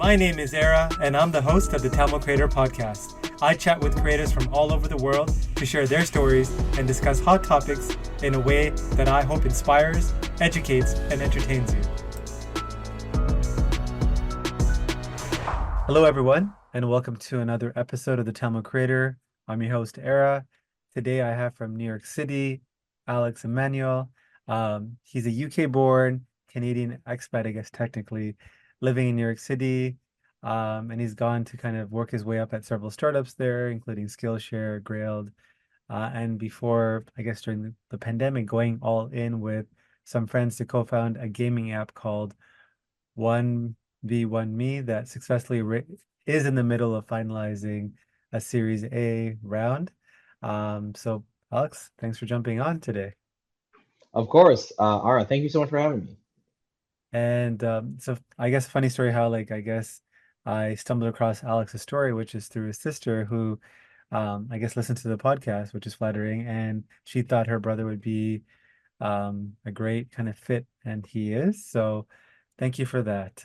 My name is Era, and I'm the host of the Tamil Creator Podcast. I chat with creators from all over the world to share their stories and discuss hot topics in a way that I hope inspires, educates, and entertains you. Hello, everyone, and welcome to another episode of the Tamil Creator. I'm your host, Era. Today I have from New York City, Alex Emmanuel. He's a UK-born Canadian expat, I guess, technically, living in New York City, and he's gone to kind of work his way up at several startups there, including Skillshare, Grailed, and before, I guess, during the pandemic, going all in with some friends to co-found a gaming app called 1v1Me that successfully is in the middle of finalizing a Series A round. So, Alex, thanks for jumping on today. Of course. All right. Thank you so much for having me. And so I guess funny story how I stumbled across Alex's story, which is through his sister who I guess listened to the podcast, which is flattering, and she thought her brother would be a great kind of fit, and he is. So thank you for that.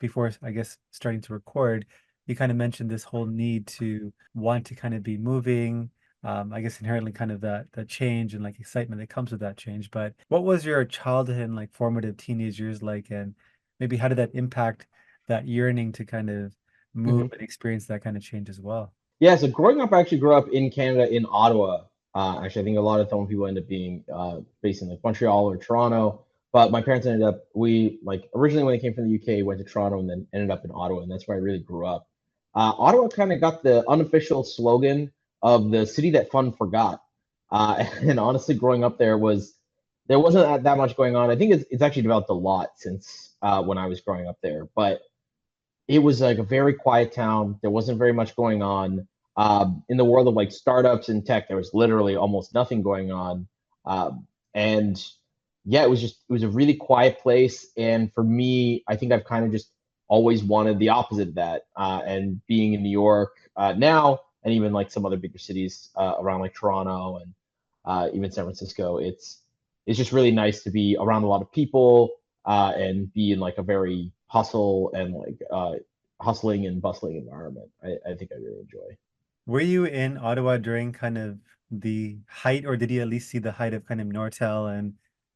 Before I guess starting to record, you kind of mentioned this whole need to want to kind of be moving. I guess inherently kind of that change and like excitement that comes with that change. But what was your childhood and like formative teenage years like, and maybe how did that impact that yearning to kind of move Mhm. and experience that kind of change as well? Yeah. So growing up, I actually grew up in Canada, in Ottawa. Actually, I think a lot of Toronto people end up being based in like Montreal or Toronto. But my parents ended up, we like originally when they came from the UK, went to Toronto and then ended up in Ottawa. And that's where I really grew up. Ottawa kind of got the unofficial slogan of the city that fun forgot. And honestly, growing up there wasn't that much going on. I think it's actually developed a lot since when I was growing up there. But it was like a very quiet town. There wasn't very much going on. In the world of like startups and tech, there was literally almost nothing going on. And yeah, it was a really quiet place. And for me, I think I've kind of just always wanted the opposite of that. And being in New York now, and even like some other bigger cities around like Toronto and even San Francisco, it's just really nice to be around a lot of people and be in like a very hustle and like hustling and bustling environment. I think I really enjoy. Were you in Ottawa during kind of the height, or did you at least see the height of kind of Nortel and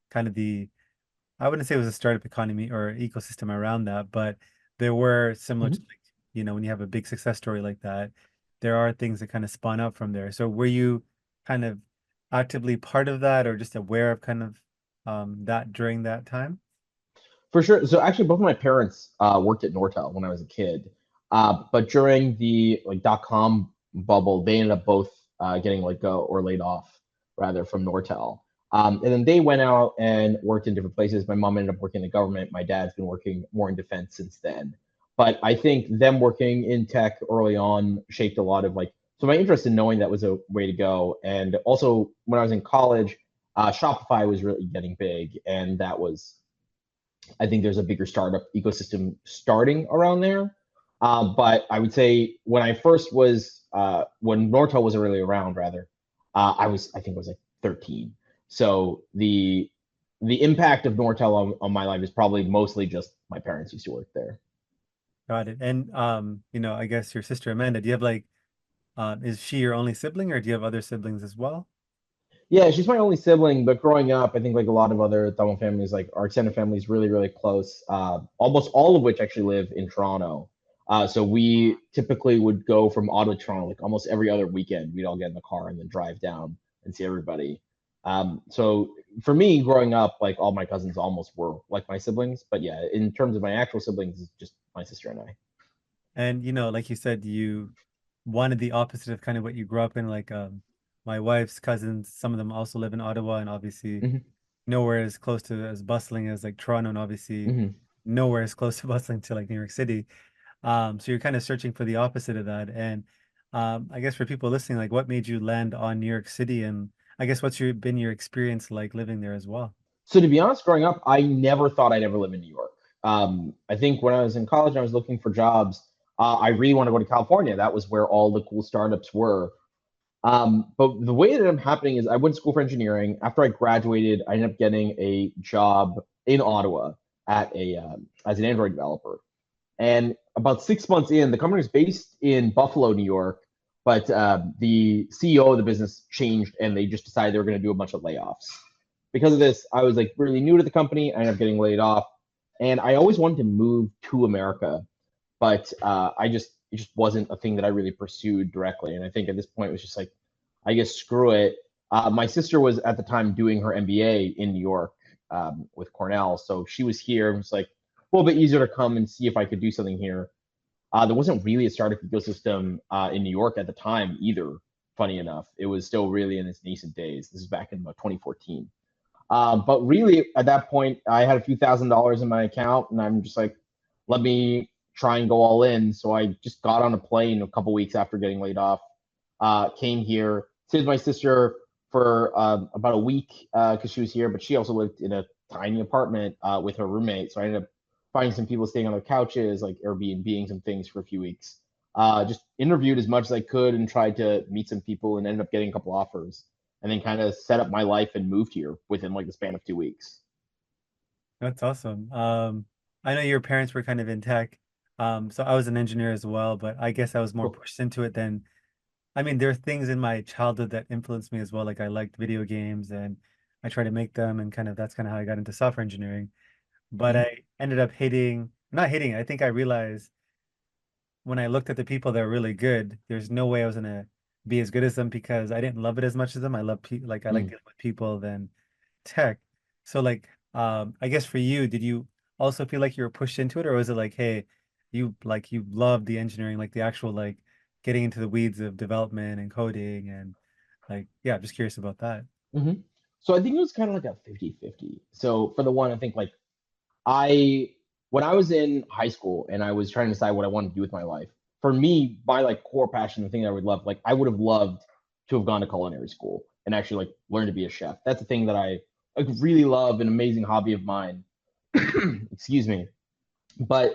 kind of I wouldn't say it was a startup economy or ecosystem around that, but there were similar to Mhm. like, when you have a big success story like that, there are things that kind of spawn out from there. So were you kind of actively part of that or just aware of kind of that during that time? For sure. So actually, both of my parents worked at Nortel when I was a kid. But during the like .com bubble, they ended up both getting let go or laid off rather from Nortel. And then they went out and worked in different places. My mom ended up working in the government. My dad's been working more in defense since then. But I think them working in tech early on shaped a lot of like, so my interest in knowing that was a way to go. And also when I was in college, Shopify was really getting big, and that was, I think there's a bigger startup ecosystem starting around there. But I would say when I first was, when Nortel was really around, rather, I think I was like 13. So the impact of Nortel on my life is probably mostly just my parents used to work there. Got it. And I guess your sister Amanda, do you have like is she your only sibling or do you have other siblings as well? Yeah, she's my only sibling, but growing up, I think like a lot of other Tamil families, like our extended family is really, really close. Almost all of which actually live in Toronto. So we typically would go from Ottawa to Toronto, like almost every other weekend. We'd all get in the car and then drive down and see everybody. So for me, growing up, like all my cousins almost were like my siblings. But yeah, in terms of my actual siblings, it's just my sister and I. And like you said, you wanted the opposite of kind of what you grew up in. Like my wife's cousins, some of them also live in Ottawa, and obviously Hmm. nowhere as close to as bustling as like Toronto, and obviously Hmm. nowhere as close to bustling to like New York City. So you're kind of searching for the opposite of that. And I guess for people listening, like what made you land on New York City, and I guess been your experience like living there as well? So to be honest, growing up, I never thought I'd ever live in New York. I think when I was in college, and I was looking for jobs. I really want to go to California. That was where all the cool startups were. But the way that it ended up happening is I went to school for engineering. After I graduated, I ended up getting a job in Ottawa at a as an Android developer. And about 6 months in, the company was based in Buffalo, New York, but the CEO of the business changed, and they just decided they were going to do a bunch of layoffs. Because of this, I was like really new to the company. I ended up getting laid off, and I always wanted to move to America, but it just wasn't a thing that I really pursued directly. And I think at this point it was just like, I guess screw it. My sister was at the time doing her MBA in New York with Cornell, so she was here. It was like a little bit easier to come and see if I could do something here. There wasn't really a startup ecosystem in New York at the time either. Funny enough, it was still really in its nascent days. This is back in about 2014. But really, at that point, I had a few $1,000s in my account, and I'm just like, let me try and go all in. So I just got on a plane a couple weeks after getting laid off, came here, stayed with my sister for about a week because she was here, but she also lived in a tiny apartment with her roommate. So I ended up finding some people staying on their couches, like Airbnb some things for a few weeks. Just interviewed as much as I could and tried to meet some people and ended up getting a couple offers and then kind of set up my life and moved here within like the span of 2 weeks. That's awesome. I know your parents were kind of in tech. So I was an engineer as well, but I guess I was more Cool. pushed into it than, I mean, there are things in my childhood that influenced me as well. Like I liked video games and I tried to make them and kind of that's kind of how I got into software engineering. But Mm-hmm. I ended up hating, not hating it. I think I realized when I looked at the people that were really good, there's no way I was gonna be as good as them because I didn't love it as much as them. I love pe like I like Mm-hmm. dealing with people than tech. So like I guess for you, did you also feel like you were pushed into it or was it like, hey, you love the engineering, like the actual like getting into the weeds of development and coding and like yeah, I'm just curious about that. Mm-hmm. So I think it was kind of like a 50-50. So for the one, I think like I when I was in high school and I was trying to decide what I wanted to do with my life, for me, my like core passion, the thing that I would love, like I would have loved to have gone to culinary school and actually like learn to be a chef. That's the thing that I like really love, an amazing hobby of mine. Excuse me. But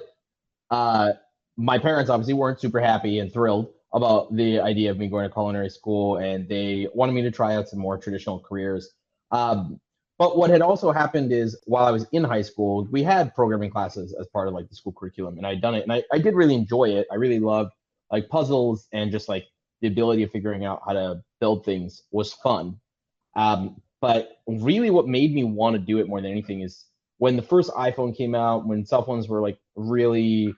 uh, my parents obviously weren't super happy and thrilled about the idea of me going to culinary school, and they wanted me to try out some more traditional careers. Um, but what had also happened is while I was in high school, we had programming classes as part of like the school curriculum, and I'd done it, and I did really enjoy it. I really loved like puzzles and just like the ability of figuring out how to build things was fun. But really, what made me want to do it more than anything is when the first iPhone came out, when cell phones were like really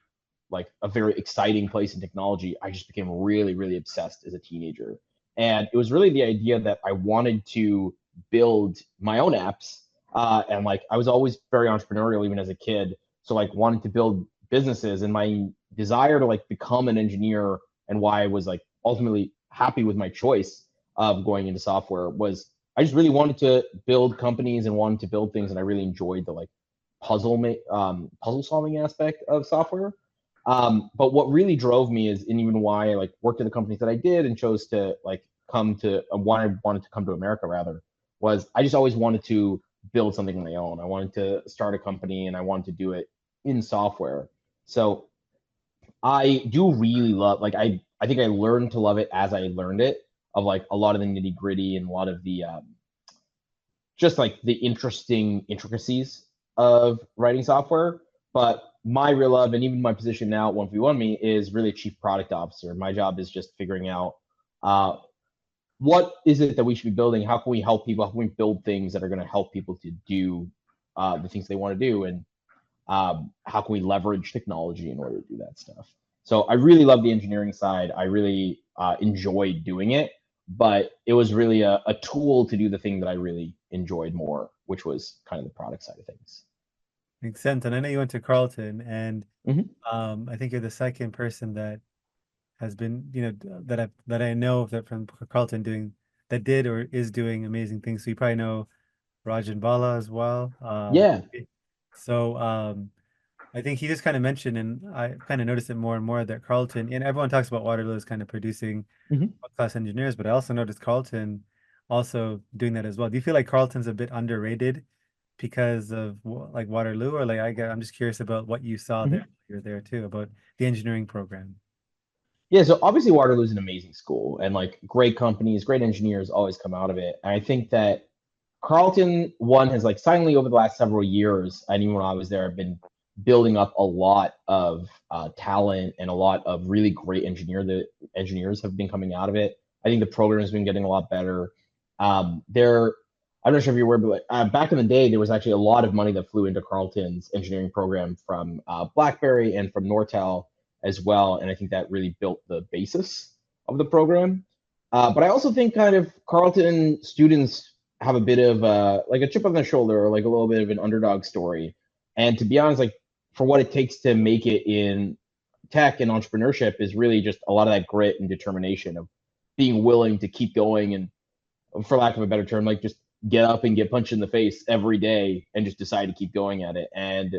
like a very exciting place in technology, I just became really, really obsessed as a teenager. And it was really the idea that I wanted to build my own apps. And like I was always very entrepreneurial, even as a kid. So like wanting to build businesses and my desire to like become an engineer and why I was like ultimately happy with my choice of going into software was I just really wanted to build companies and wanted to build things, and I really enjoyed the like puzzle solving aspect of software. But what really drove me is, and even why I like worked at the companies that I did and chose to like come to why I wanted to come to America rather was I just always wanted to build something on my own. I wanted to start a company and I wanted to do it in software. So I do really love like I think I learned to love it as I learned it of like a lot of the nitty gritty and a lot of the just like the interesting intricacies of writing software. But my real love and even my position now at 1v1 me is really chief product officer. My job is just figuring out uh, what is it that we should be building? How can we help people? How can we build things that are going to help people to do the things they want to do? And how can we leverage technology in order to do that stuff? So I really love the engineering side. I really enjoyed doing it, but it was really a tool to do the thing that I really enjoyed more, which was kind of the product side of things. Makes sense. And I know you went to Carleton and Mm-hmm. I think you're the second person that has been, that I know of that from Carlton doing that did or is doing amazing things. So you probably know Rajan Bala as well. Yeah. So I think he just kind of mentioned, and I kind of noticed it more and more that Carlton, and everyone talks about Waterloo as kind of producing Mm-hmm. class engineers, but I also noticed Carlton also doing that as well. Do you feel like Carlton's a bit underrated because of like Waterloo, or like I'm just curious about what you saw there. Mm-hmm. You're there too about the engineering program. Yeah, so obviously Waterloo is an amazing school, and like great companies, great engineers always come out of it. And I think that Carleton one has like silently over the last several years, and even when I was there, I've been building up a lot of talent and a lot of really great engineers have been coming out of it. I think the program has been getting a lot better. There, I'm not sure if you're aware, but back in the day, there was actually a lot of money that flew into Carleton's engineering program from BlackBerry and from Nortel as well, and I think that really built the basis of the program. But I also think kind of Carleton students have a bit of like a chip on their shoulder or like a little bit of an underdog story. And to be honest, like for what it takes to make it in tech and entrepreneurship is really just a lot of that grit and determination of being willing to keep going and, for lack of a better term, like just get up and get punched in the face every day and just decide to keep going at it. And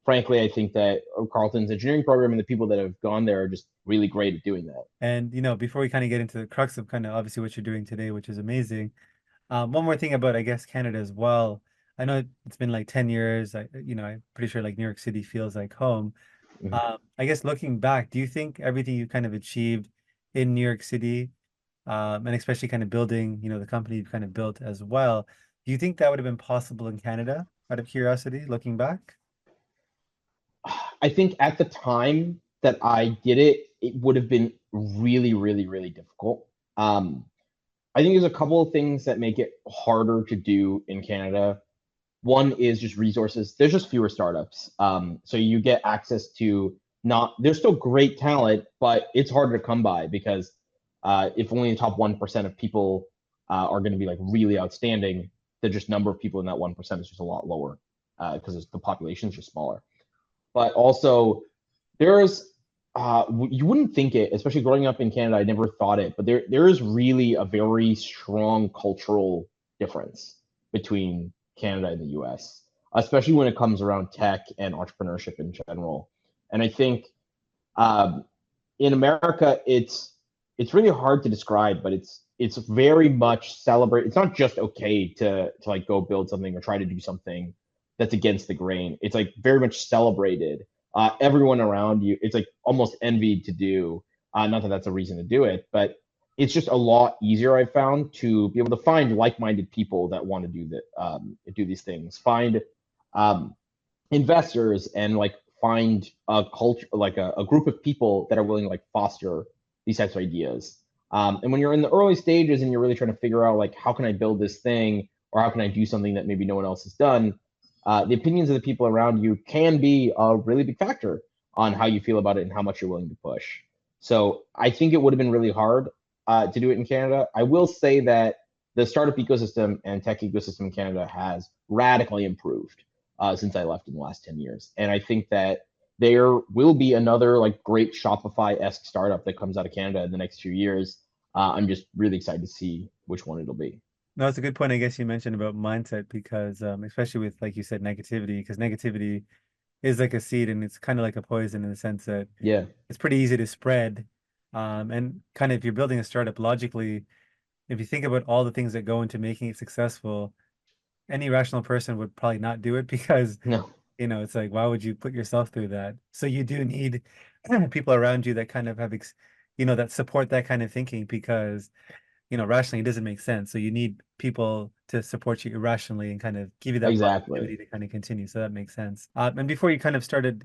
frankly, I think that Carleton's engineering program and the people that have gone there are just really great at doing that. And before we kind of get into the crux of kind of obviously what you're doing today, which is amazing. One more thing about, I guess, Canada as well. I know it's been like 10 years. I'm pretty sure like New York City feels like home. Mhm. I guess looking back, do you think everything you kind of achieved in New York City, and especially kind of building, the company you've kind of built as well, do you think that would have been possible in Canada, out of curiosity, looking back? I think at the time that I did it, it would have been really, really, really difficult. I think there's a couple of things that make it harder to do in Canada. One is just resources. There's just fewer startups. So you get access to not, there's still great talent, but it's harder to come by because if only the top 1% of people are going to be like really outstanding, the just number of people in that 1% is just a lot lower because the population is just smaller. But also, there's you wouldn't think it, especially growing up in Canada. I never thought it, but there is really a very strong cultural difference between Canada and the U.S., especially when it comes around tech and entrepreneurship in general. And I think um, in America, it's really hard to describe, but it's very much celebrate. It's not just okay to like go build something or try to do something that's against the grain. It's like very much celebrated. Everyone around you, it's like almost envied to do. Not that that's a reason to do it, but it's just a lot easier. I found to be able to find like-minded people that want to do these things. Find um, investors and like find a culture, like a group of people that are willing to like foster these types of ideas. And when you're in the early stages and you're really trying to figure out like how can I build this thing or how can I do something that maybe no one else has done, the opinions of the people around you can be a really big factor on how you feel about it and how much you're willing to push. So I think it would have been really hard to do it in Canada. I will say that the startup ecosystem and tech ecosystem in Canada has radically improved since I left in the last 10 years. And I think that there will be another like great Shopify-esque startup that comes out of Canada in the next few years. I'm just really excited to see which one it'll be. No, it's a good point, I guess you mentioned about mindset because especially with, like you said, negativity, because negativity is like a seed and it's kind of like a poison in the sense that Yeah, it's pretty easy to spread. And kind of if you're building a startup logically, if you think about all the things that go into making it successful, any rational person would probably not do it because, no, it's like, why would you put yourself through that? So you do need people around you that kind of have, that support that kind of thinking because rationally it doesn't make sense. So you need people to support you irrationally and kind of give you that exactly. positivity to kind of continue. So that makes sense. And before you kind of started,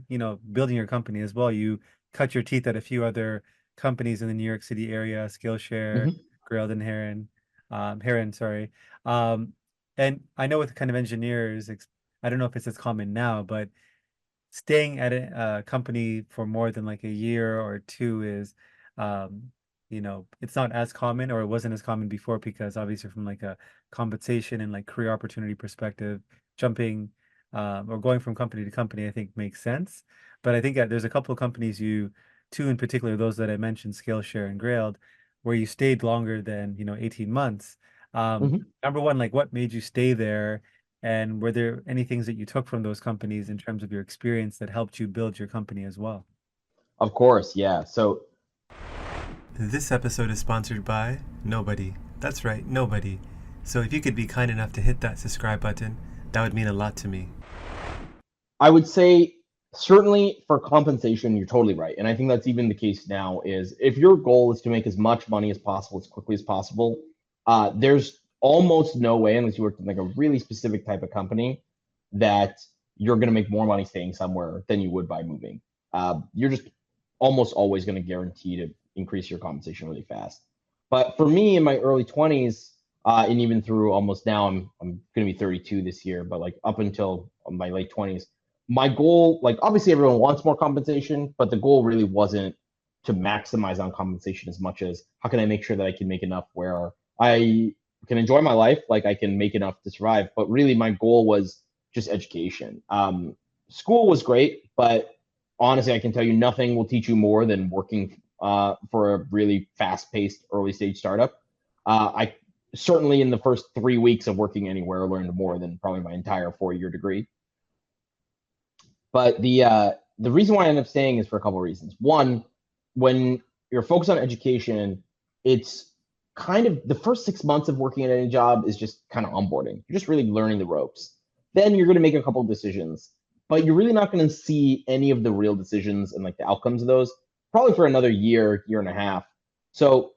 building your company as well, you cut your teeth at a few other companies in the New York City area, Skillshare, Hmm. Grailed and Heron, sorry. Um, and I know with kind of engineers, I don't know if it's as common now, but staying at a company for more than like a year or two is, um, it's not as common or it wasn't as common before because obviously from like a compensation and like career opportunity perspective, jumping or going from company to company, I think makes sense. But I think that there's a couple of companies two in particular, those that I mentioned, Skillshare and Grailed, where you stayed longer than, 18 months. Hmm. Number one, like what made you stay there? And were there any things that you took from those companies in terms of your experience that helped you build your company as well? Of course, yeah. So This episode is sponsored by nobody. That's right, nobody. So if you could be kind enough to hit that subscribe button, that would mean a lot to me. I would say certainly for compensation, you're totally right. And I think that's even the case now is if your goal is to make as much money as possible as quickly as possible, there's almost no way, unless you work in like a really specific type of company, that you're going to make more money staying somewhere than you would by moving. You're just almost always going to guarantee to increase your compensation really fast. But for me in my early 20s, and even through almost now, I'm going to be 32 this year, but like up until my late 20s, my goal, like obviously everyone wants more compensation, but the goal really wasn't to maximize on compensation as much as how can I make sure that I can make enough where I can enjoy my life, like I can make enough to survive. But really, my goal was just education. School was great, but honestly, I can tell you nothing will teach you more than working for a really fast-paced early stage startup. I certainly in the first 3 weeks of working anywhere learned more than probably my entire 4-year degree. But the reason why I ended up staying is for a couple of reasons. One, when you're focused on education, it's kind of the first 6 months of working at any job is just kind of onboarding. You're just really learning the ropes. Then you're going to make a couple of decisions, but you're really not going to see any of the real decisions and like the outcomes of those probably for another year, year and a half. So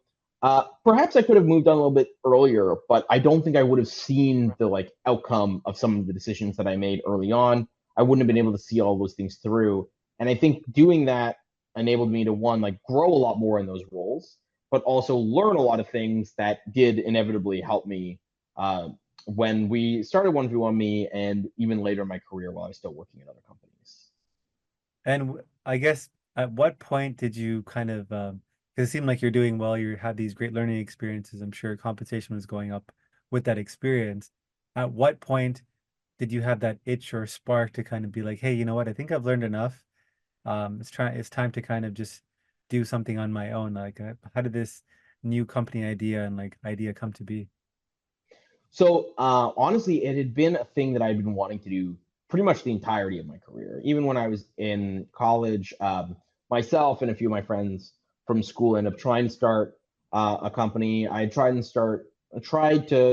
perhaps I could have moved on a little bit earlier, but I don't think I would have seen the like outcome of some of the decisions that I made early on. I wouldn't have been able to see all those things through. And I think doing that enabled me to one, like grow a lot more in those roles, but also learn a lot of things that did inevitably help me when we started 1v1 Me and even later in my career while I was still working in other companies. And I guess at what point did you kind of, because it seemed like you're doing well, you had these great learning experiences. I'm sure compensation was going up with that experience. At what point did you have that itch or spark to kind of be like, hey, you know what? I think I've learned enough. It's time to kind of just do something on my own. Like, how did this new company idea and like idea come to be? So honestly, it had been a thing that I'd been wanting to do pretty much the entirety of my career. Even when I was in college, myself and a few of my friends from school ended up trying to start a company. I tried to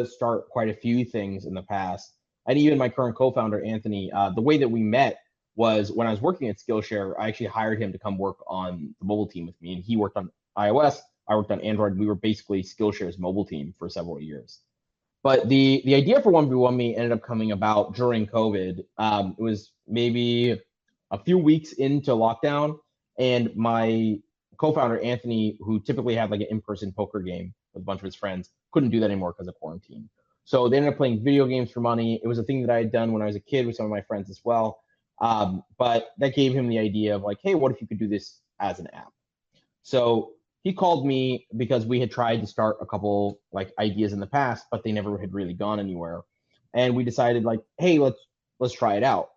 start quite a few things in the past. And even my current co-founder, Anthony, the way that we met was when I was working at Skillshare, I actually hired him to come work on the mobile team with me. And he worked on iOS, I worked on Android. We were basically Skillshare's mobile team for several years. But the idea for 1v1 Me ended up coming about during COVID. It was maybe a few weeks into lockdown, and my co-founder Anthony, who typically had like an in-person poker game with a bunch of his friends, couldn't do that anymore because of quarantine. So they ended up playing video games for money. It was a thing that I had done when I was a kid with some of my friends as well. But that gave him the idea of like, hey, what if you could do this as an app? So he called me because we had tried to start a couple like ideas in the past, but they never had really gone anywhere. And we decided like, hey, let's try it out.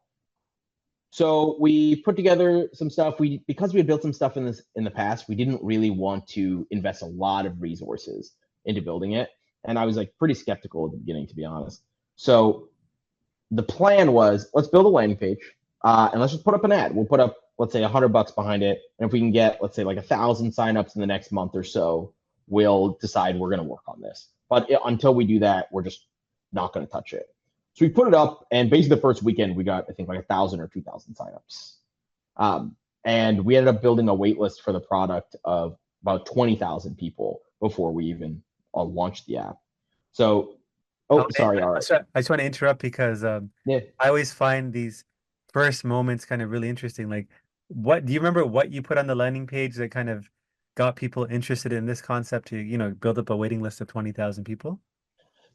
So we put together some stuff. Because we had built some stuff in the past, we didn't really want to invest a lot of resources into building it. And I was like pretty skeptical at the beginning, to be honest. So the plan was let's build a landing page and let's just put up an ad. We'll put up, let's say, $100 behind it. And if we can get, let's say, like 1,000 signups in the next month or so, we'll decide we're going to work on this. But until we do that, we're just not going to touch it. So we put it up, and basically the first weekend we got, I think, like 1,000 or 2,000 signups. And we ended up building a wait list for the product of about 20,000 people before we even launched the app. So, Oh, oh, sorry, all right. I just want to interrupt because Yeah. I always find these first moments kind of really interesting. Like, what do you remember what you put on the landing page that kind of got people interested in this concept to, build up a waiting list of 20,000 people?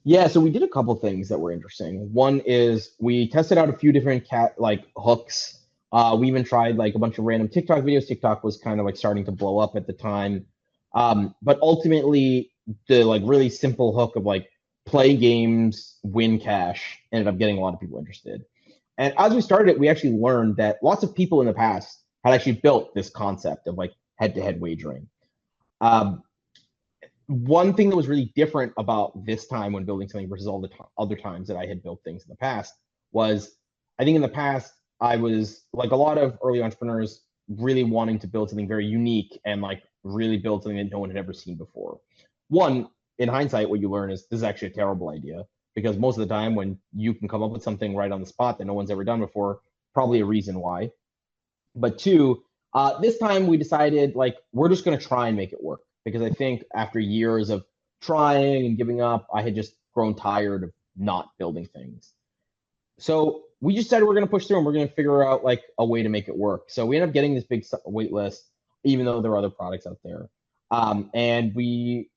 Yeah, so we did a couple things that were interesting. One is we tested out a few different cat like hooks. We even tried like a bunch of random TikTok videos. TikTok was kind of like starting to blow up at the time. But ultimately, the like really simple hook of like play games, win cash ended up getting a lot of people interested. And as we started it, we actually learned that lots of people in the past had actually built this concept of like head-to-head wagering. Um, One thing that was really different about this time when building something versus all the other times that I had built things in the past was I think in the past I was like a lot of early entrepreneurs really wanting to build something very unique and like really build something that no one had ever seen before. One, in hindsight, what you learn is this is actually a terrible idea because most of the time when you can come up with something right on the spot that no one's ever done before, probably a reason why. But two, this time we decided like we're just going to try and make it work because I think after years of trying and giving up, I had just grown tired of not building things. So we just decided we're going to push through and we're going to figure out like a way to make it work. So we ended up getting this big wait list, even though there are other products out there. And we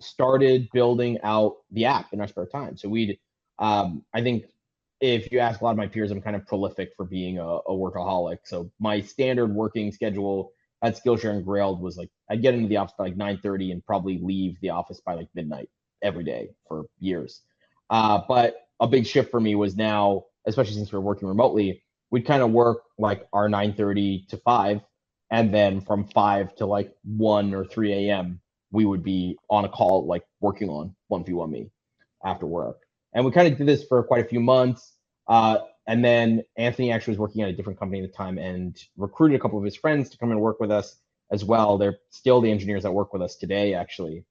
started building out the app in our spare time. So I think if you ask a lot of my peers, I'm kind of prolific for being a workaholic. So my standard working schedule at Skillshare and Grailed was like I'd get into the office by like 9:30 and probably leave the office by like midnight every day for years. But a big shift for me was now, especially since we're working remotely, we'd kind of work like our 9:30 to 5, and then from 5 to like 1 or 3 a.m. we would be on a call like working on 1v1 me after work. And we kind of did this for quite a few months. And then Anthony actually was working at a different company at the time and recruited a couple of his friends to come and work with us as well. They're still the engineers that work with us today, actually.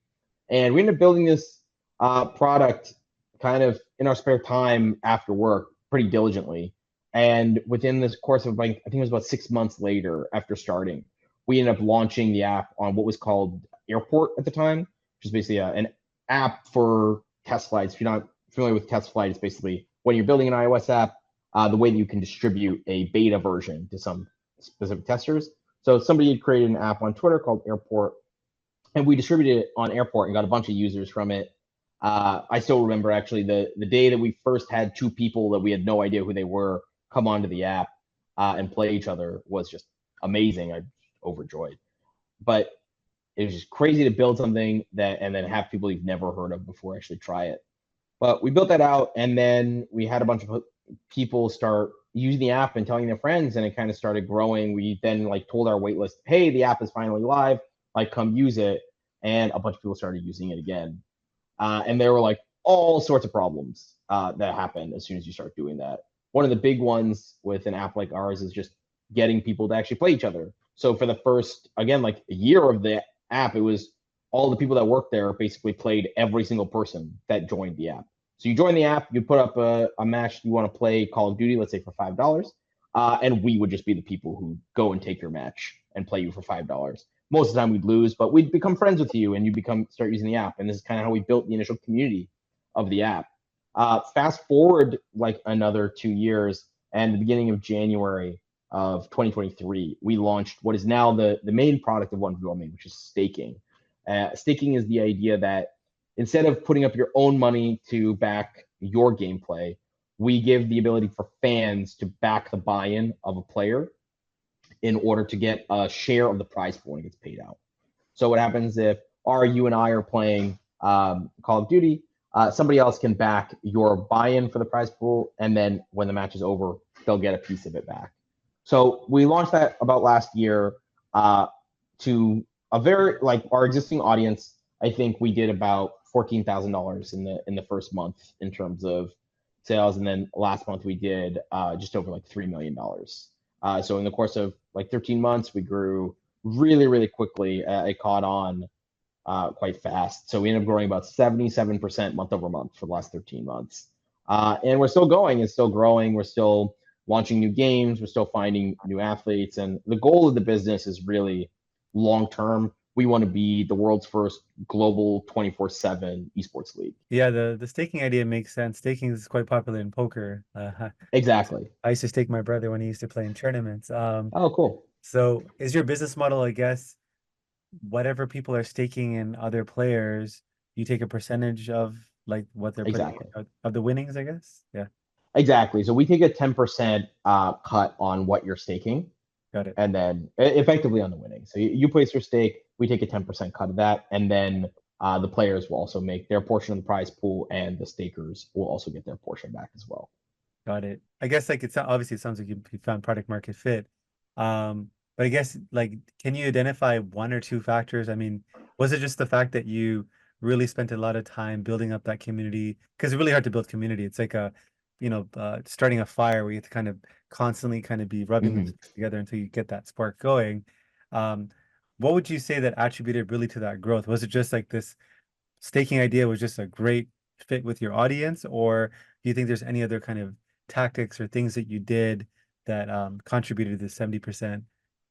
And we ended up building this product kind of in our spare time after work pretty diligently. And within this course of like, I think it was about 6 months later after starting, we ended up launching the app on what was called Airport at the time, which is basically an app for test flights. If you're not familiar with test flight, it's basically when you're building an iOS app, the way that you can distribute a beta version to some specific testers. So somebody had created an app on Twitter called Airport, and we distributed it on Airport and got a bunch of users from it. I still remember actually the day that we first had two people that we had no idea who they were come onto the app and play each other was just amazing. I overjoyed. But it was just crazy to build something that and then have people you've never heard of before actually try it. But we built that out, and then we had a bunch of people start using the app and telling their friends, and it kind of started growing. We then like told our waitlist, hey, the app is finally live, like come use it. And a bunch of people started using it again. And there were like all sorts of problems that happen as soon as you start doing that. One of the big ones with an app like ours is just getting people to actually play each other. So for the first, again, like a year of the app, it was all the people that worked there basically played every single person that joined the app. So you join the app, you put up a match you want to play Call of Duty, let's say for $5, and we would just be the people who go and take your match and play you for $5. Most of the time we'd lose, but we'd become friends with you and you start using the app. And this is kind of how we built the initial community of the app. Fast forward like another 2 years, and the beginning of January of 2023, we launched what is now the main product of 1v1me, which is staking. Staking is the idea that instead of putting up your own money to back your gameplay, we give the ability for fans to back the buy-in of a player in order to get a share of the prize pool when it gets paid out. So what happens if you and I are playing Call of Duty, somebody else can back your buy-in for the prize pool, and then when the match is over, they'll get a piece of it back. So we launched that about last year to a very like our existing audience. I think we did about $14,000 in the first month in terms of sales, and then last month we did just over like $3 million. So in the course of like 13 months, we grew really, really quickly. It caught on quite fast. So we ended up growing about 77% month over month for the last 13 months. And we're still going and still growing. We're still launching new games. We're still finding new athletes. And the goal of the business is really long term. We want to be the world's first global 24/7 esports league. Yeah, the staking idea makes sense. Staking is quite popular in poker. Exactly. I used to stake my brother when he used to play in tournaments. Oh, cool. So is your business model, I guess, whatever people are staking in other players, you take a percentage of like what they're putting Exactly. of the winnings, I guess? Yeah, Exactly. So we take a 10% cut on what you're staking, got it. and then effectively on the winning. So you place your stake, we take a 10% cut of that, and then the players will also make their portion of the prize pool, and the stakers will also get their portion back as well. Got it. I guess like it's obviously it sounds like you found product market fit. But I guess like can you identify one or two factors? I mean, was it just the fact that you really spent a lot of time building up that community? Because it's really hard to build community. It's like starting a fire where you have to kind of constantly kind of be rubbing those Mm-hmm. things together until you get that spark going. Um, what would you say that attributed really to that growth? Was it just like this staking idea was just a great fit with your audience, or do you think there's any other kind of tactics or things that you did that contributed to the 70%,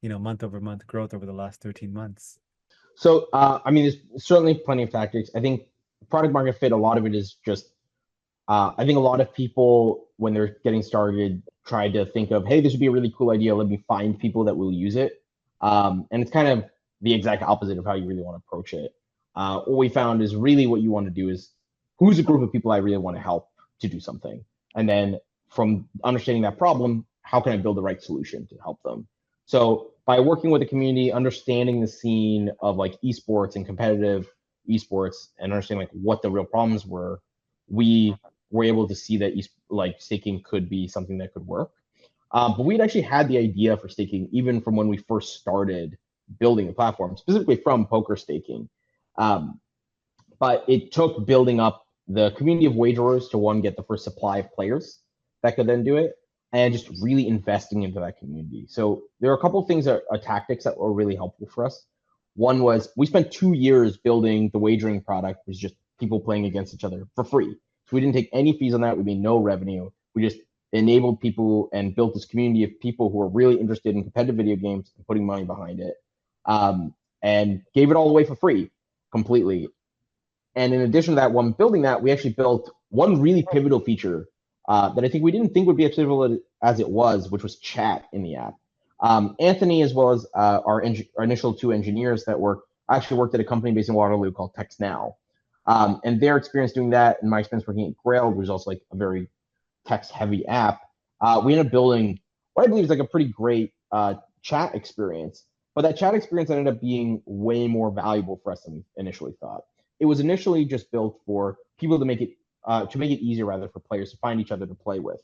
month over month growth over the last 13 months? So, I mean, there's certainly plenty of tactics. I think product market fit, a lot of it is just I think a lot of people, when they're getting started, try to think of, hey, this would be a really cool idea. Let me find people that will use it. And it's kind of the exact opposite of how you really want to approach it. What we found is really what you want to do is who's a group of people I really want to help to do something. And then from understanding that problem, how can I build the right solution to help them? So by working with the community, understanding the scene of like esports and competitive esports and understanding like what the real problems were, we were able to see that like staking could be something that could work. But we'd actually had the idea for staking even from when we first started building the platform, specifically from poker staking. Um, but it took building up the community of wagerers to one, get the first supply of players that could then do it, and just really investing into that community. So there are a couple of things that are tactics that were really helpful for us. One was we spent 2 years building the wagering product, which was just people playing against each other for free. So we didn't take any fees on that. We made no revenue. We just enabled people and built this community of people who are really interested in competitive video games and putting money behind it, and gave it all away for free completely. And in addition to that, when building that, we actually built one really pivotal feature that I think we didn't think would be as pivotal as it was, which was chat in the app. Anthony, as well as our initial two engineers that actually worked at a company based in Waterloo called Text Now. And their experience doing that and my experience working at Grailed, which was also like a very text-heavy app, we ended up building what I believe is like a pretty great chat experience. But that chat experience ended up being way more valuable for us than we initially thought. It was initially just built for people to make it easier rather for players to find each other to play with.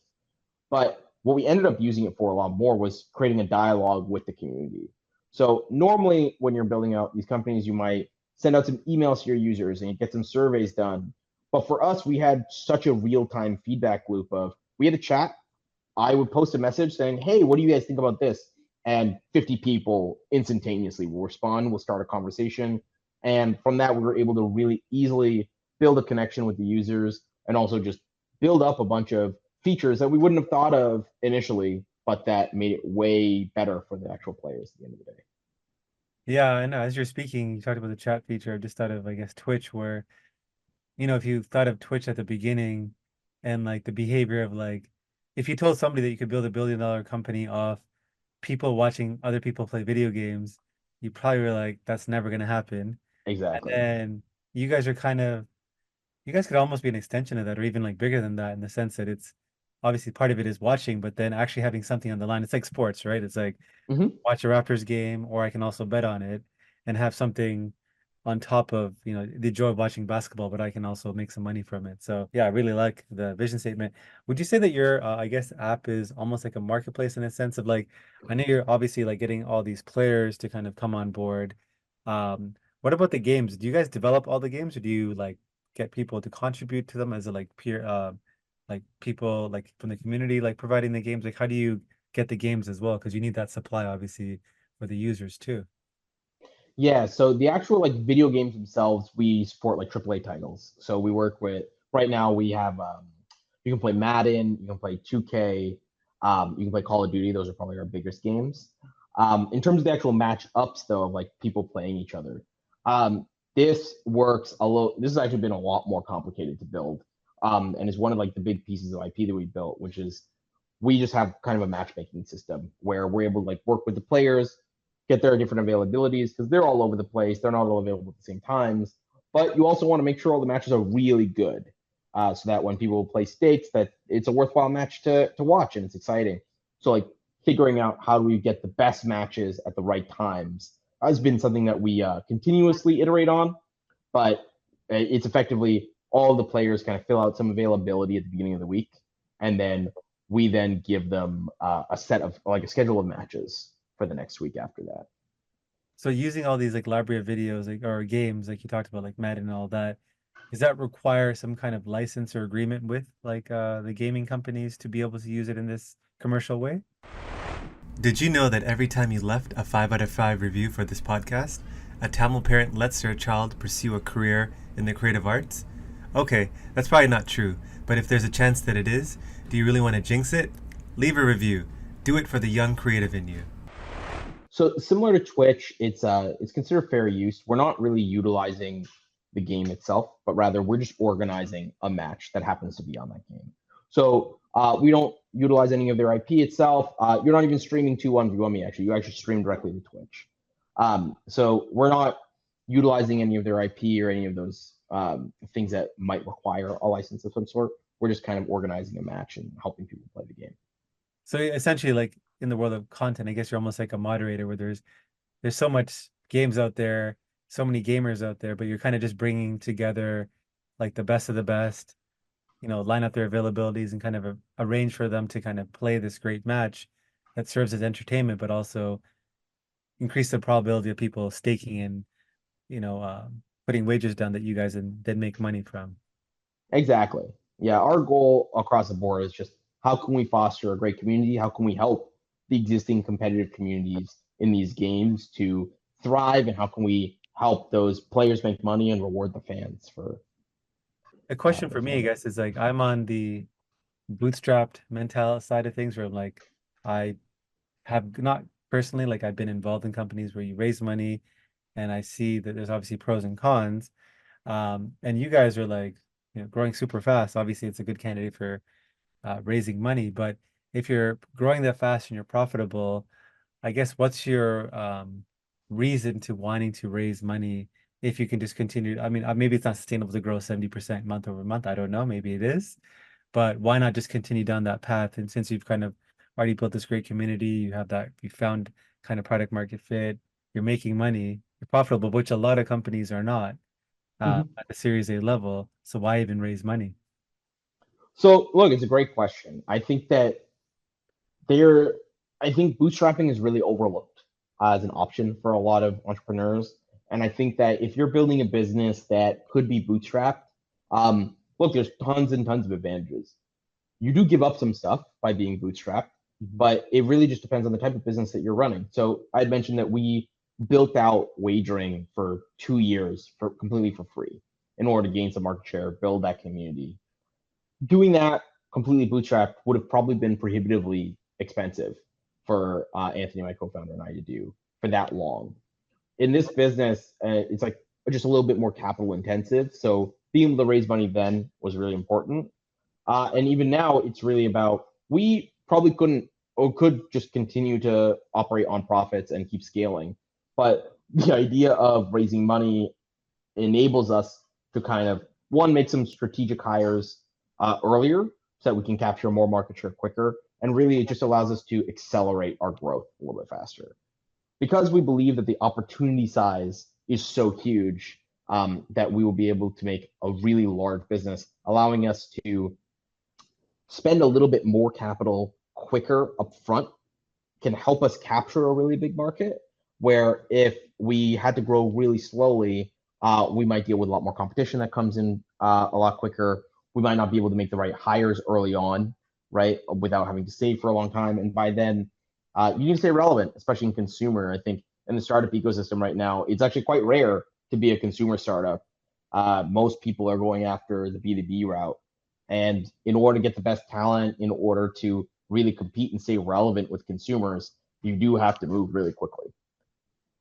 But what we ended up using it for a lot more was creating a dialogue with the community. So normally when you're building out these companies, you might send out some emails to your users and you get some surveys done. But for us, we had such a real-time feedback loop of we had a chat. I would post a message saying, hey, what do you guys think about this? And 50 people instantaneously will respond, will start a conversation. And from that, we were able to really easily build a connection with the users and also just build up a bunch of features that we wouldn't have thought of initially, but that made it way better for the actual players at the end of the day. Yeah, I know. As you're speaking, you talked about the chat feature. I just thought of, I guess, Twitch, where, if you thought of Twitch at the beginning and like the behavior of like, if you told somebody that you could build $1 billion company off people watching other people play video games, you probably were like, that's never going to happen. And Exactly. then you guys are kind of, you guys could almost be an extension of that or even like bigger than that in the sense that it's obviously part of it is watching, but then actually having something on the line. It's like sports, right? It's like, Mm-hmm. watch a Raptors game, or I can also bet on it and have something on top of, the joy of watching basketball, but I can also make some money from it. So yeah, I really like the vision statement. Would you say that your, I guess, app is almost like a marketplace in a sense of like, I know you're obviously like getting all these players to kind of come on board. What about the games? Do you guys develop all the games, or do you like get people to contribute to them as a like peer, like people like from the community, like providing the games? Like, how do you get the games as well? Because you need that supply, obviously, for the users too. Yeah, so the actual like video games themselves, we support like AAA titles. So we work with right now we have you can play Madden, you can play 2K, you can play Call of Duty. Those are probably our biggest games. In terms of the actual match ups though, of like people playing each other, this works a little. This has actually been a lot more complicated to build, and is one of like the big pieces of IP that we built, which is we just have kind of a matchmaking system where we're able to like work with the players, get their different availabilities because they're all over the place. They're not all available at the same times. But you also want to make sure all the matches are really good, so that when people play stakes, that it's a worthwhile match to watch and it's exciting. So like figuring out how do we get the best matches at the right times has been something that we continuously iterate on. But it's effectively all the players kind of fill out some availability at the beginning of the week, and then we then give them a set of like a schedule of matches for the next week after that. So using all these like library of videos like or games like you talked about like Madden and all that, does that require some kind of license or agreement with like the gaming companies to be able to use it in this commercial way? Did you know that every time you left a 5 out of 5 review for this podcast, a Tamil parent lets their child pursue a career in the creative arts? Okay, that's probably not true, but if there's a chance that it is, do you really want to jinx it? Leave a review. Do it for the young creative in you. So similar to Twitch, it's considered fair use. We're not really utilizing the game itself, but rather we're just organizing a match that happens to be on that game. So we don't utilize any of their IP itself. You're not even streaming to 1v1me, actually. You actually stream directly to Twitch. So we're not utilizing any of their IP or any of those things that might require a license of some sort. We're just kind of organizing a match and helping people play the game. So essentially, like in the world of content, I guess you're almost like a moderator where there's so much games out there, so many gamers out there, but you're kind of just bringing together like the best of the best, line up their availabilities and kind of arrange for them to kind of play this great match that serves as entertainment, but also increase the probability of people staking and, putting wagers down that you guys then make money from. Exactly. Yeah, our goal across the board is just how can we foster a great community? How can we help the existing competitive communities in these games to thrive? And how can we help those players make money and reward the fans for A question for those me, I money? guess, is like I'm on the bootstrapped mental side of things where I'm like, I have not personally, like I've been involved in companies where you raise money and I see that there's obviously pros and cons. And you guys are like, growing super fast. Obviously, it's a good candidate for raising money. But if you're growing that fast and you're profitable, I guess what's your reason to wanting to raise money if you can just continue? I mean, maybe it's not sustainable to grow 70% month over month. I don't know. Maybe it is. But why not just continue down that path? And since you've kind of already built this great community, you found kind of product market fit, you're making money, you're profitable, which a lot of companies are not Mhm. at the Series A level. So why even raise money? So, look, it's a great question. There, I think bootstrapping is really overlooked as an option for a lot of entrepreneurs. And I think that if you're building a business that could be bootstrapped, look, there's tons and tons of advantages. You do give up some stuff by being bootstrapped, Mhm. but it really just depends on the type of business that you're running. So I'd mentioned that we built out wagering for 2 years for completely for free in order to gain some market share, build that community. Doing that completely bootstrapped would have probably been prohibitively expensive for Anthony, my co-founder, and I to do for that long. In this business, it's like just a little bit more capital intensive. So being able to raise money then was really important. And even now, it's really about we probably couldn't or could just continue to operate on profits and keep scaling. But the idea of raising money enables us to kind of one make some strategic hires earlier so that we can capture more market share quicker. And really, it just allows us to accelerate our growth a little bit faster because we believe that the opportunity size is so huge that we will be able to make a really large business, allowing us to spend a little bit more capital quicker upfront can help us capture a really big market. Where if we had to grow really slowly, we might deal with a lot more competition that comes in a lot quicker. We might not be able to make the right hires early on, right, without having to save for a long time. And by then, you can stay relevant, especially in consumer. I think in the startup ecosystem right now, it's actually quite rare to be a consumer startup. Most people are going after the B2B route. And in order to get the best talent, in order to really compete and stay relevant with consumers, you do have to move really quickly.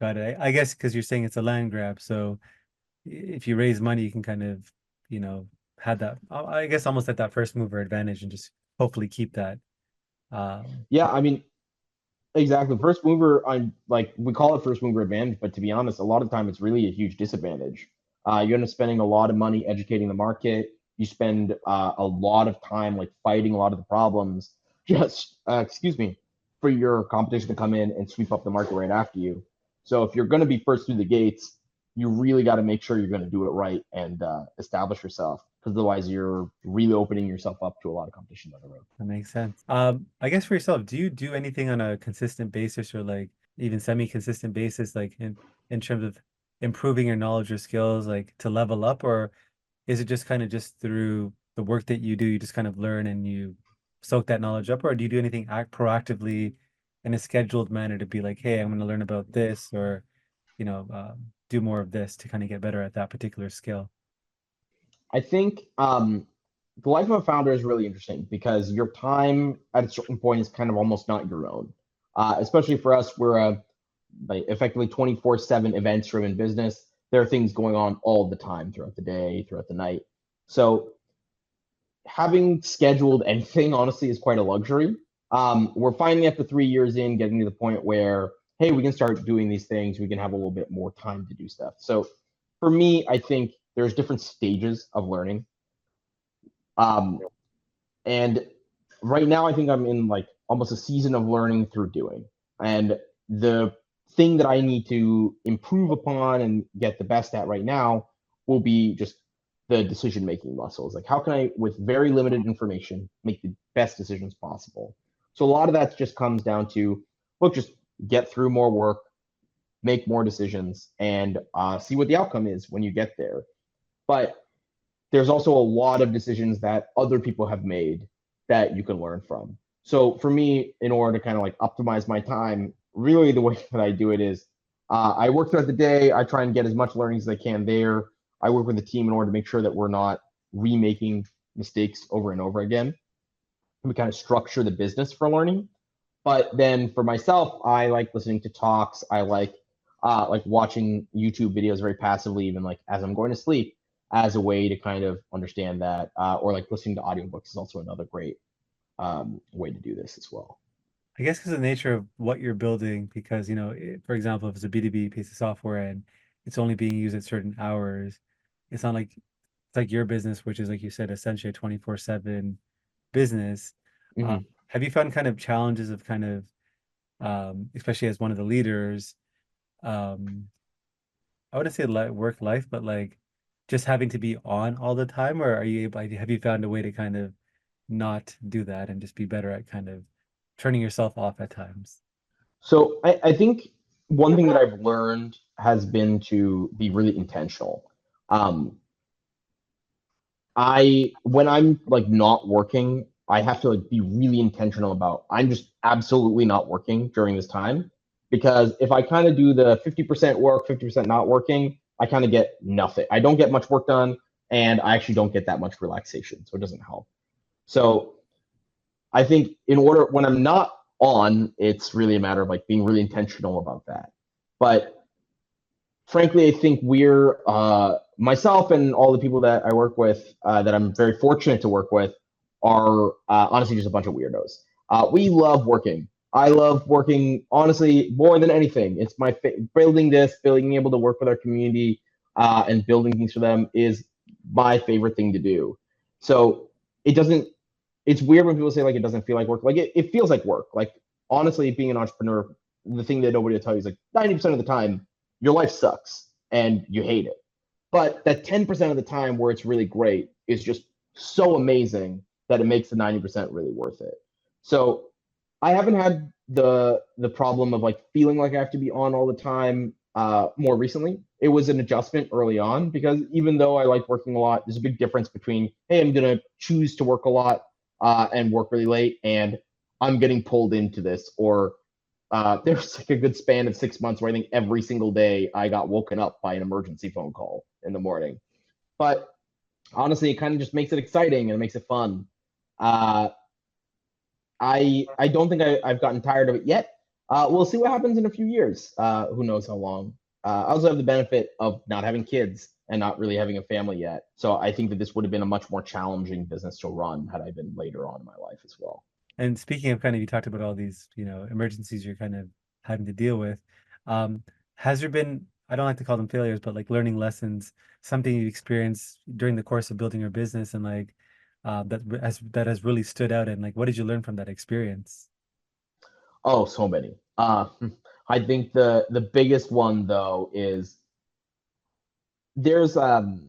Got it. I guess because you're saying it's a land grab. So if you raise money, you can kind of, you know, have that, I guess almost at that first mover advantage and just hopefully keep that. Um, Yeah, I mean, exactly. First mover, I'm like we call it first mover advantage, but to be honest, a lot of the time it's really a huge disadvantage. You end up spending a lot of money educating the market. You spend a lot of time like fighting a lot of the problems, just excuse me, for your competition to come in and sweep up the market right after you. So if you're going to be first through the gates, you really got to make sure you're going to do it right and establish yourself, because otherwise you're really opening yourself up to a lot of competition down the road. that makes sense. I guess for yourself, do you do anything on a consistent basis or like even semi-consistent basis, like in terms of improving your knowledge or skills, like to level up, or is it just kind of just through the work that you do, you just kind of learn and you soak that knowledge up, or do you do anything act proactively in a scheduled manner to be like, hey, I'm going to learn about this, or do more of this to kind of get better at that particular skill? I think the life of a founder is really interesting because your time at a certain point is kind of almost not your own. Especially for us, we're a like effectively 24/7 events driven business. there are things going on all the time throughout the day, throughout the night. So having scheduled anything honestly is quite a luxury. We're finally after 3 years in getting to the point where, hey, we can start doing these things. We can have a little bit more time to do stuff. So for me, I think there's different stages of learning. Um, and right now, I think I'm in like almost a season of learning through doing. And the thing that I need to improve upon and get the best at right now will be just the decision making muscles. Like, how can I, with very limited information, make the best decisions possible? So, a lot of that just comes down to, look, just get through more work, make more decisions, and see what the outcome is when you get there. But there's also a lot of decisions that other people have made that you can learn from. So for me, in order to kind of like optimize my time, really the way that I do it is I work throughout the day. I try and get as much learning as I can there. I work with the team in order to make sure that we're not remaking mistakes over and over again. We kind of structure the business for learning. But then for myself, I like listening to talks. I like watching YouTube videos very passively, even like as I'm going to sleep, as a way to kind of understand that. Or like listening to audiobooks is also another great way to do this as well. I guess because of the nature of what you're building, because, for example, if it's a B2B piece of software and it's only being used at certain hours, it's not like it's like your business, which is, like you said, essentially a 24/7 business. Uh, Mm-hmm. have you found kind of challenges of kind of, especially as one of the leaders, um, I wouldn't say work life, but like just having to be on all the time, or are you able, have you found a way to kind of not do that and just be better at kind of turning yourself off at times? So I think one thing that I've learned has been to be really intentional. Um, I when I'm like not working, I have to like be really intentional about I'm just absolutely not working during this time because if I kind of do the 50% work, 50% not working, I kind of get nothing. I don't get much work done and I actually don't get that much relaxation, so it doesn't help. So I think in order when I'm not on, it's really a matter of like being really intentional about that. But frankly, I think we're myself and all the people that I work with that I'm very fortunate to work with are honestly just a bunch of weirdos. We love working. I love working honestly more than anything. It's my building this, being able to work with our community and building things for them is my favorite thing to do. So it doesn't. It's weird when people say like it doesn't feel like work. Like it feels like work. Like honestly, being an entrepreneur, the thing that nobody will tell you is like 90% of the time your life sucks and you hate it. But that 10% of the time where it's really great is just so amazing that it makes the 90% really worth it. So I haven't had the problem of like feeling like I have to be on all the time more recently. It was an adjustment early on because even though I like working a lot, there's a big difference between, hey, I'm gonna choose to work a lot and work really late, and I'm getting pulled into this, or there's like a good span of 6 months where I think every single day I got woken up by an emergency phone call in the morning. But honestly, it kind of just makes it exciting and it makes it fun. Uh, I don't think I've gotten tired of it yet. We'll see what happens in a few years. Who knows how long? I also have the benefit of not having kids and not really having a family yet. So I think that this would have been a much more challenging business to run had I been later on in my life as well. And speaking of kind of, you talked about all these, emergencies you're kind of having to deal with. Um, has there been, I don't like to call them failures, but like learning lessons, something you experienced during the course of building your business and like that has really stood out, and like what did you learn from that experience? Oh, so many. I think the biggest one though is there's um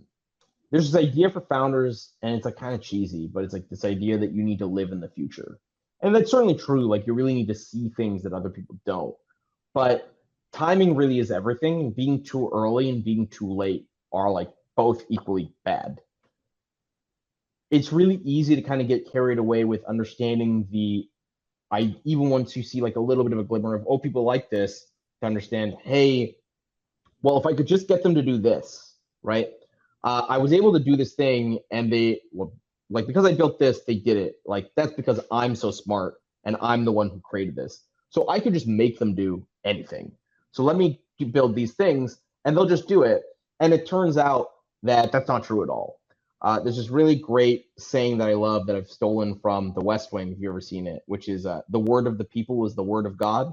there's this idea for founders, and it's like kind of cheesy, but it's like this idea that you need to live in the future, and that's certainly true. Like you really need to see things that other people don't. But timing really is everything. Being too early and being too late are like both equally bad. It's really easy to kind of get carried away with understanding the I even once you see like a little bit of a glimmer of, oh, people like this, to understand, hey, well, if I could just get them to do this, right? I was able to do this thing and they, well, like, because I built this, they did it. Like, that's because I'm so smart and I'm the one who created this. So I could just make them do anything. So let me build these things and they'll just do it. And it turns out that that's not true at all. There's this really great saying that I love that I've stolen from The West Wing, if you've ever seen it, which is the word of the people is the word of God.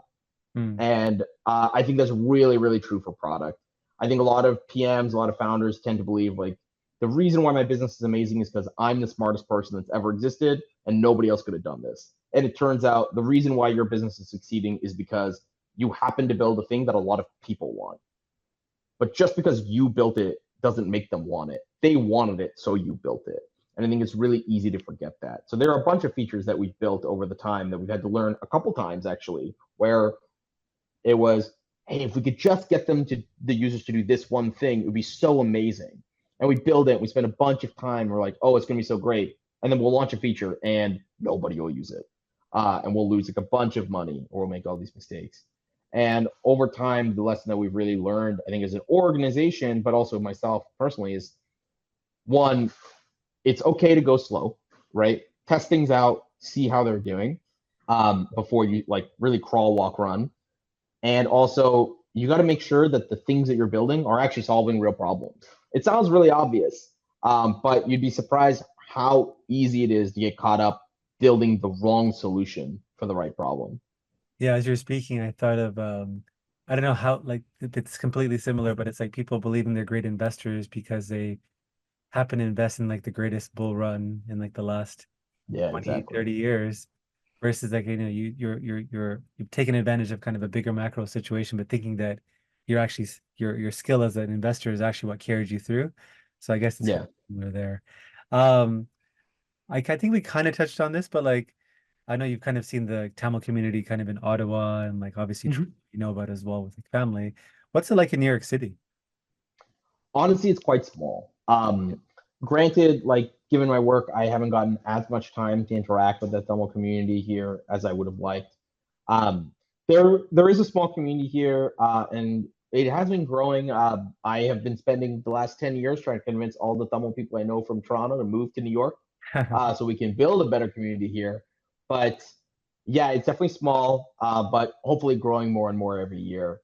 Mm. And I think that's really, really true for product. I think a lot of PMs, a lot of founders tend to believe like the reason why my business is amazing is because I'm the smartest person that's ever existed and nobody else could have done this. And it turns out the reason why your business is succeeding is because you happen to build a thing that a lot of people want. But just because you built it doesn't make them want it. They wanted it, so you built it. And I think it's really easy to forget that. So there are a bunch of features that we've built over the time that we've had to learn a couple times actually, where it was, hey, if we could just get them to the users to do this one thing, it would be so amazing. And we build it, we spend a bunch of time, we're like, oh, it's gonna be so great. And then we'll launch a feature and nobody will use it. And we'll lose like a bunch of money or we'll make all these mistakes. And over time, the lesson that we've really learned, I think, as an organization, but also myself personally, is one, it's okay to go slow, right? Test things out, see how they're doing before you like really crawl, walk, run. And also, you got to make sure that the things that you're building are actually solving real problems. It sounds really obvious, but you'd be surprised how easy it is to get caught up building the wrong solution for the right problem. Yeah, as you're speaking, I thought of I don't know how like it's completely similar, but it's like people believing they're great investors because they happen to invest in like the greatest bull run in like the last Yeah, 20, exactly. 30 years versus like you've taken advantage of kind of a bigger macro situation, but thinking that you're actually your skill as an investor is actually what carried you through. So I guess it's very Yeah. similar there. Um, I think we kind of touched on this, but like I know you've kind of seen the Tamil community kind of in Ottawa and like obviously Mhm. you know about as well with like family. What's it like in New York City? Honestly, it's quite small. Granted, like given my work, I haven't gotten as much time to interact with the Thermal community here as I would have liked. Um, there is a small community here, and it has been growing. I have been spending the last 10 years trying to convince all the Thermal people I know from Toronto to move to New York, so we can build a better community here. But yeah, it's definitely small, but hopefully growing more and more every year.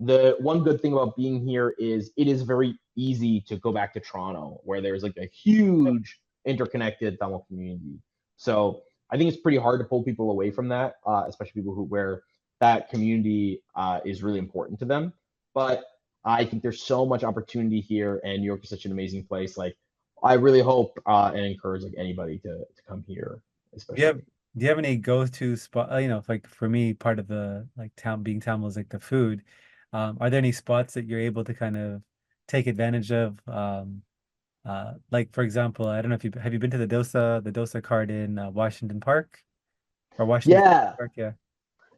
The one good thing about being here is it is very easy to go back to Toronto, where there's like a huge interconnected Tamil community. So I think it's pretty hard to pull people away from that, especially people who where that community is really important to them. But I think there's so much opportunity here, and New York is such an amazing place. Like I really hope and encourage like anybody to come here, Do you have especially. do you have any go-to spot? You know, like for me, part of the like town being Tamil is like the food. Are there any spots that you're able to kind of take advantage of? Like for example, I don't know if you have you been to the dosa cart in Washington Park or Washington Yeah, Park? Yeah.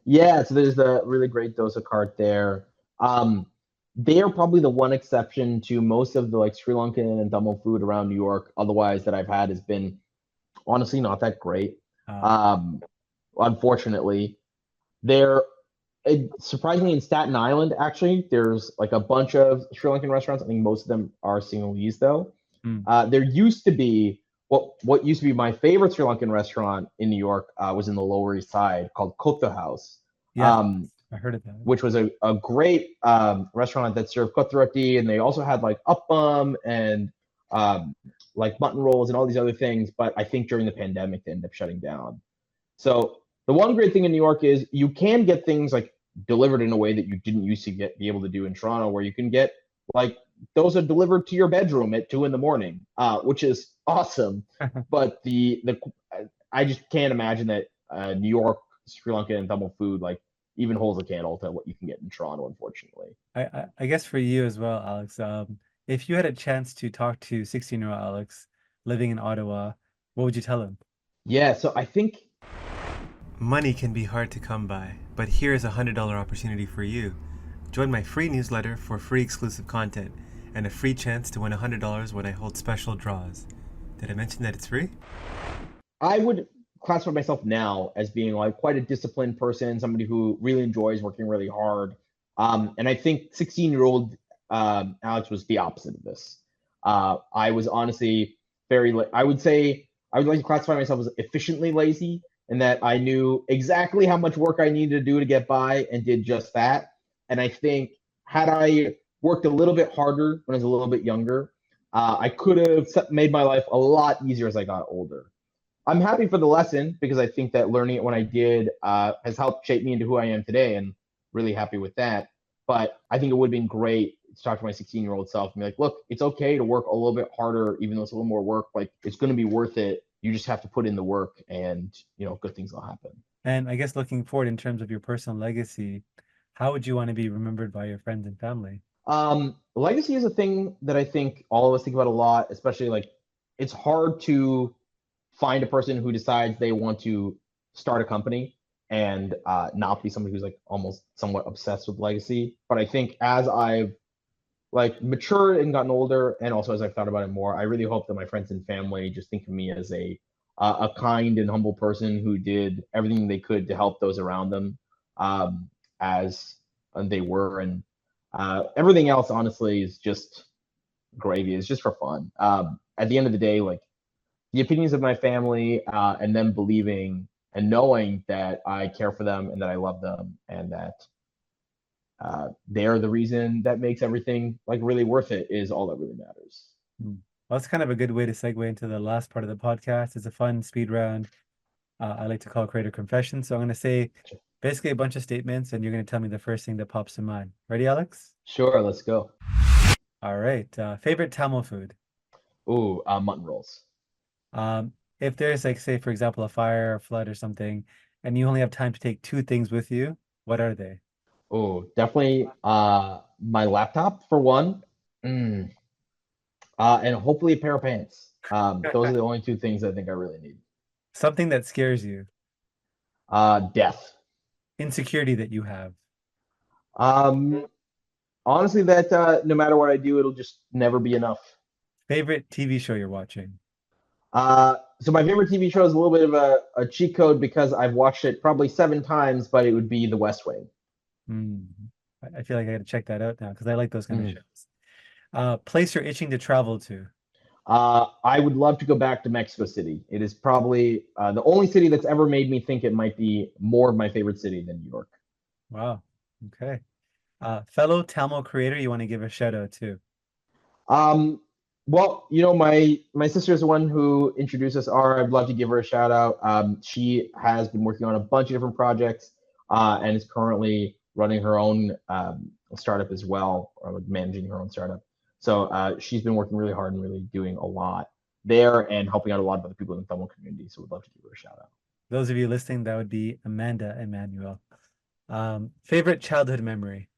yeah, so there's the really great dosa cart there. Um, they are probably the one exception to most of the like Sri Lankan and Tamil food around New York. Otherwise, that I've had has been honestly not that great. Uh, Um, unfortunately, there surprisingly in Staten Island, actually, there's like a bunch of Sri Lankan restaurants. I think most of them are Sinhalese though. mm, There used to be what used to be my favorite Sri Lankan restaurant in New York was in the Lower East Side called Kotha House, yes, um, I heard of that. which was a great restaurant that served kotha roti, and they also had like appam and um, like mutton rolls and all these other things. But I think during the pandemic they ended up shutting down. So the one great thing in New York is you can get things like delivered in a way that you didn't used to be able to do in Toronto, where you can get like those are delivered to your bedroom at 2 in the morning, which is awesome. But the I just can't imagine that New York Sri Lankan and Tamil food like even holds a candle to what you can get in Toronto, unfortunately. I guess for you as well, Alex, if you had a chance to talk to 16-year-old Alex living in Ottawa, what would you tell him? Yeah, so I think Money can be hard to come by, but here is a $100 opportunity for you. Join my free newsletter for free exclusive content and a free chance to win $100 when I hold special draws. Did I mention that it's free? I would classify myself now as being like quite a disciplined person, somebody who really enjoys working really hard. And I think 16-year-old Alex was the opposite of this. I was honestly I would say I would like to classify myself as efficiently lazy in that I knew exactly how much work I needed to do to get by and did just that. And I think had I worked a little bit harder when I was a little bit younger, I could have made my life a lot easier as I got older. I'm happy for the lesson because I think that learning it when I did has helped shape me into who I am today, and really happy with that. But I think it would have been great to talk to my 16-year-old self and be like, look, it's okay to work a little bit harder, even though it's a little more work. Like, it's going to be worth it. You just have to put in the work, and good things will happen. And I guess looking forward in terms of your personal legacy, how would you want to be remembered by your friends and family? Legacy is a thing that I think all of us think about a lot, especially like it's hard to find a person who decides they want to start a company and not be somebody who's like almost somewhat obsessed with legacy. But I think as I've like matured and gotten older, and also as I've thought about it more, I really hope that my friends and family just think of me as a kind and humble person who did everything they could to help those around them, as they were, and everything else honestly is just gravy. It's just for fun. At the end of the day, like the opinions of my family and them believing and knowing that I care for them and that I love them and that they're the reason that makes everything like really worth it is all that really matters. Hmm. Well, that's kind of a good way to segue into the last part of the podcast. It's a fun speed round. I like to call creator confession. So I'm going to say basically a bunch of statements, and you're going to tell me the first thing that pops to mind. Ready, Alex? Sure, let's go. All right. Favorite Tamil food? Ooh, mutton rolls. Um, if there's like, say, for example, a fire or flood or something, and you only have time to take two things with you, what are they? Ooh, definitely my laptop for one. Mm. And hopefully a pair of pants. Those are the only two things I think I really need. Something that scares you, Death. insecurity that you have, Um, honestly, that no matter what I do, it'll just never be enough. favorite TV show you're watching. So my favorite TV show is a little bit of a cheat code because I've watched it probably 7 times, but it would be The West Wing. Hmm. I feel like I got to check that out now because I like those kind of Mhm. shows. Place you're itching to travel to. I would love to go back to Mexico City. It is probably the only city that's ever made me think it might be more of my favorite city than New York. Wow. Okay. Fellow Tamil creator you want to give a shout out to. Um, well, my sister is the one who introduced us. I'd love to give her a shout out. She has been working on a bunch of different projects and is currently running her own startup as well, or like managing her own startup. So she's been working really hard and really doing a lot there and helping out a lot of other people in the Thermal community. So we'd love to give her a shout out. Those of you listening, that would be Amanda Emmanuel. Favorite childhood memory.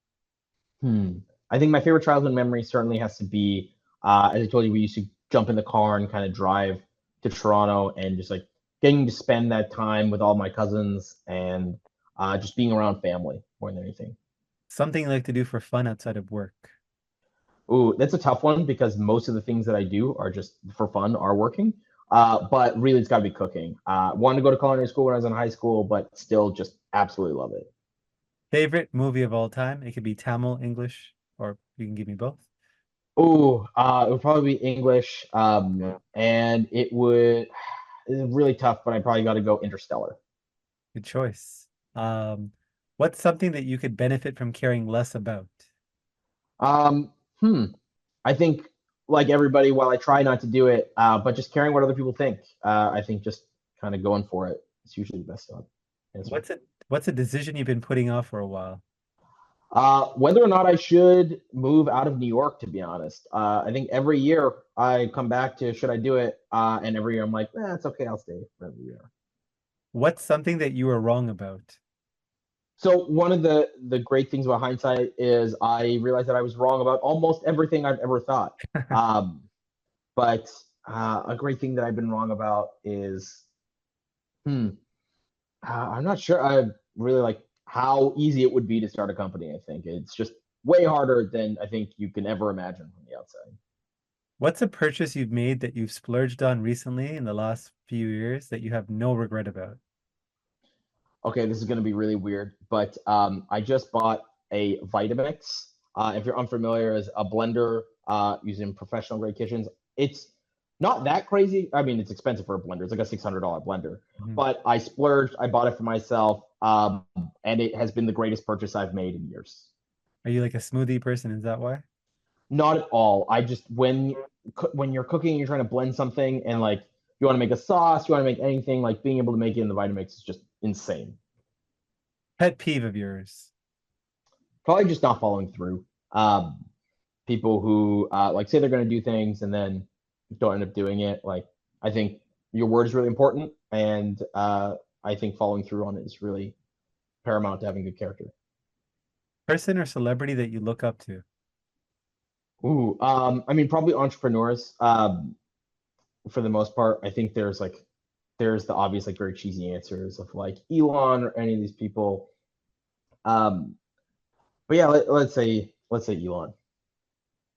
Hmm. I think my favorite childhood memory certainly has to be, as I told you, we used to jump in the car and kind of drive to Toronto and just like getting to spend that time with all my cousins and just being around family more than anything. Something you like to do for fun outside of work. Ooh, that's a tough one because most of the things that I do are just for fun, are working. But really, it's got to be cooking. Wanted to go to culinary school when I was in high school, but still just absolutely love it. Favorite movie of all time. It could be Tamil, English, or you can give me both. Ooh, it would probably be English, and it's really tough, but I probably got to go Interstellar. Good choice. Um, what's something that you could benefit from caring less about? Um, hmm. I think like everybody, while I try not to do it, but just caring what other people think. I think just kind of going for it is usually the best answer. What's a decision you've been putting off for a while? Whether or not I should move out of New York, to be honest, I think every year I come back to should I do it, and every year I'm like, it's okay, I'll stay for every year. What's something that you were wrong about? So one of the great things about hindsight is I realized that I was wrong about almost everything I've ever thought. Um, but a great thing that I've been wrong about is, hmm, I'm not sure. I really like how easy it would be to start a company. I think it's just way harder than I think you can ever imagine from the outside. What's a purchase you've made that you've splurged on recently in the last few years that you have no regret about? Okay, this is going to be really weird, but I just bought a Vitamix. If you're unfamiliar, is a blender used in professional grade kitchens. It's not that crazy. I mean, it's expensive for a blender. It's like a $600 blender. Mhm. But I splurged. I bought it for myself, and it has been the greatest purchase I've made in years. Are you like a smoothie person? Is that why? Not at all. I just when you're cooking, you're trying to blend something, and like you want to make a sauce, you want to make anything, like being able to make it in the Vitamix is just insane. Pet peeve of yours. Probably just not following through. Um, People who like say they're going to do things and then don't end up doing it. Like I think your word is really important, and I think following through on it is really paramount to having good character. Person or celebrity that you look up to. Ooh, I mean, probably entrepreneurs. For the most part, I think there's the obvious like very cheesy answers of like Elon or any of these people. Um, but yeah, let's say Elon.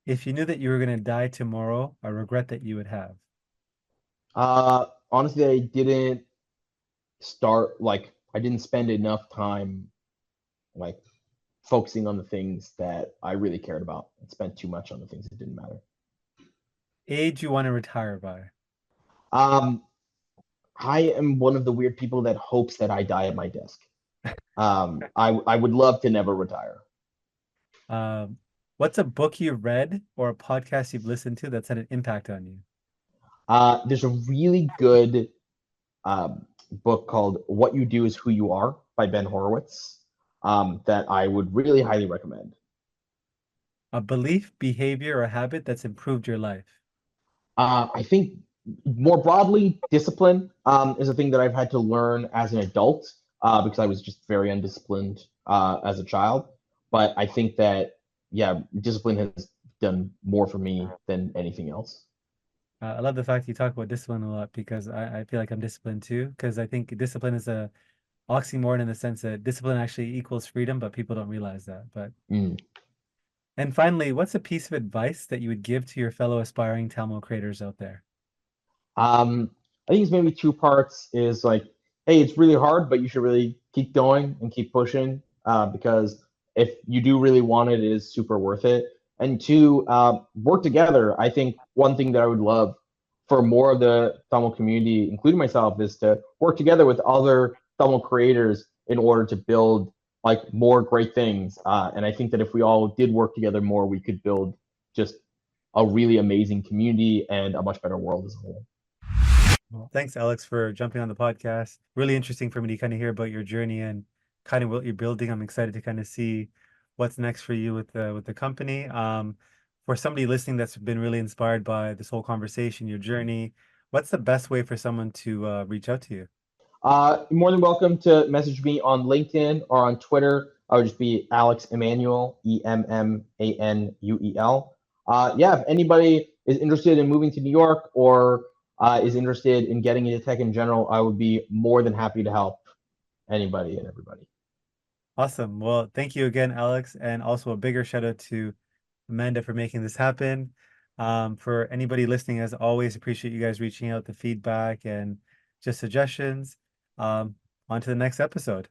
If you knew that you were going to die tomorrow, a regret that you would have. Honestly, I didn't start like I didn't spend enough time like focusing on the things that I really cared about and spent too much on the things that didn't matter. Age you want to retire by. Um, I am one of the weird people that hopes that I die at my desk. I would love to never retire. Um, what's a book you've read or a podcast you've listened to that's had an impact on you? There's a really good book called "What You Do Is Who You Are" by Ben Horowitz that I would really highly recommend. A belief, behavior, or habit that's improved your life. I think more broadly, discipline is a thing that I've had to learn as an adult because I was just very undisciplined as a child. But I think that, yeah, discipline has done more for me than anything else. I love the fact you talk about discipline a lot because I feel like I'm disciplined too. Because I think discipline is a oxymoron in the sense that discipline actually equals freedom, but people don't realize that. But Mm. and finally, what's a piece of advice that you would give to your fellow aspiring Tamil creators out there? I think it's maybe two parts is like, hey, it's really hard, but you should really keep going and keep pushing because if you do really want it, it is super worth it. And two, work together. I think one thing that I would love for more of the Tamil community, including myself, is to work together with other Tamil creators in order to build like more great things. And I think that if we all did work together more, we could build just a really amazing community and a much better world as a whole. Well, thanks, Alex, for jumping on the podcast. Really interesting for me to kind of hear about your journey and kind of what you're building. I'm excited to kind of see what's next for you with the company. For somebody listening that's been really inspired by this whole conversation, your journey, what's the best way for someone to reach out to you? More than welcome to message me on LinkedIn or on Twitter. I would just be Alex Emmanuel, Emmanuel. Yeah, if anybody is interested in moving to New York or is interested in getting into tech in general, I would be more than happy to help anybody and everybody. Awesome. Well, thank you again, Alex, and also a bigger shout out to Amanda for making this happen. For anybody listening, as always, appreciate you guys reaching out the feedback and just suggestions. On to the next episode.